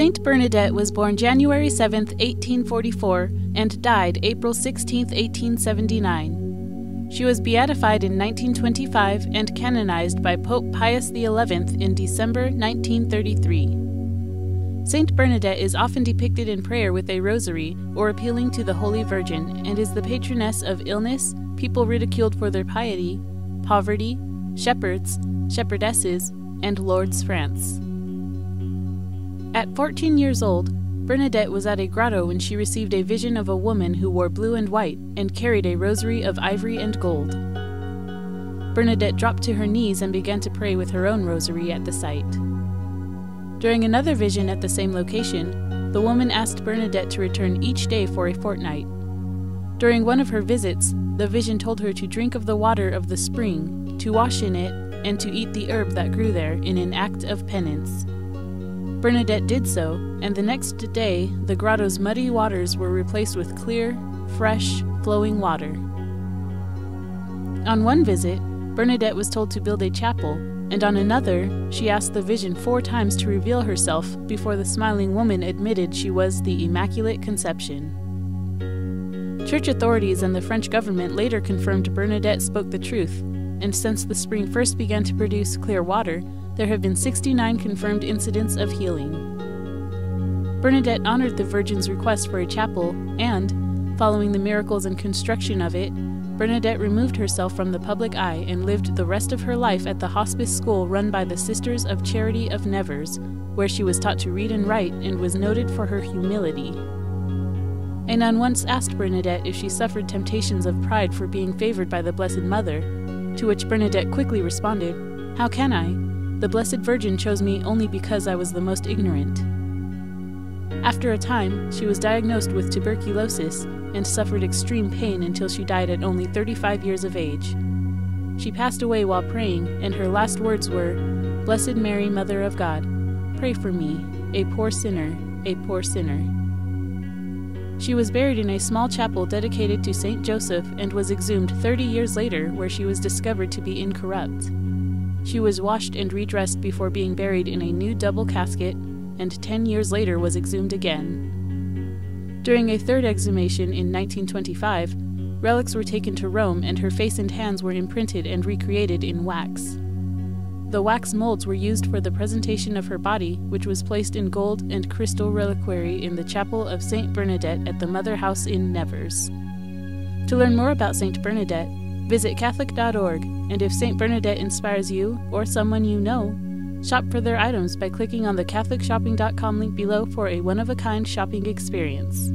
Saint Bernadette was born January 7, 1844, and died April 16, 1879. She was beatified in 1925 and canonized by Pope Pius XI in December 1933. Saint Bernadette is often depicted in prayer with a rosary or appealing to the Holy Virgin, and is the patroness of illness, people ridiculed for their piety, poverty, shepherds, shepherdesses, and Lourdes, France. At 14 years old, Bernadette was at a grotto when she received a vision of a woman who wore blue and white and carried a rosary of ivory and gold. Bernadette dropped to her knees and began to pray with her own rosary at the sight. During another vision at the same location, the woman asked Bernadette to return each day for a fortnight. During one of her visits, the vision told her to drink of the water of the spring, to wash in it, and to eat the herb that grew there in an act of penance. Bernadette did so, and the next day the grotto's muddy waters were replaced with clear, fresh, flowing water. On one visit, Bernadette was told to build a chapel, and on another, she asked the vision 4 times to reveal herself before the smiling woman admitted she was the Immaculate Conception. Church authorities and the French government later confirmed Bernadette spoke the truth, and since the spring first began to produce clear water, there have been 69 confirmed incidents of healing. Bernadette honored the Virgin's request for a chapel, and, following the miracles and construction of it, Bernadette removed herself from the public eye and lived the rest of her life at the hospice school run by the Sisters of Charity of Nevers, where she was taught to read and write and was noted for her humility. A nun once asked Bernadette if she suffered temptations of pride for being favored by the Blessed Mother, to which Bernadette quickly responded, "How can I? The Blessed Virgin chose me only because I was the most ignorant." After a time, she was diagnosed with tuberculosis and suffered extreme pain until she died at only 35 years of age. She passed away while praying, and her last words were, "Blessed Mary, Mother of God, pray for me, a poor sinner, a poor sinner." She was buried in a small chapel dedicated to Saint Joseph and was exhumed 30 years later, where she was discovered to be incorrupt. She was washed and redressed before being buried in a new double casket, and 10 years later was exhumed again. During a third exhumation in 1925, relics were taken to Rome and her face and hands were imprinted and recreated in wax. The wax molds were used for the presentation of her body, which was placed in gold and crystal reliquary in the chapel of Saint Bernadette at the Mother House in Nevers. To learn more about Saint Bernadette, visit Catholic.org, and if Saint Bernadette inspires you or someone you know, shop for their items by clicking on the CatholicShopping.com link below for a one-of-a-kind shopping experience.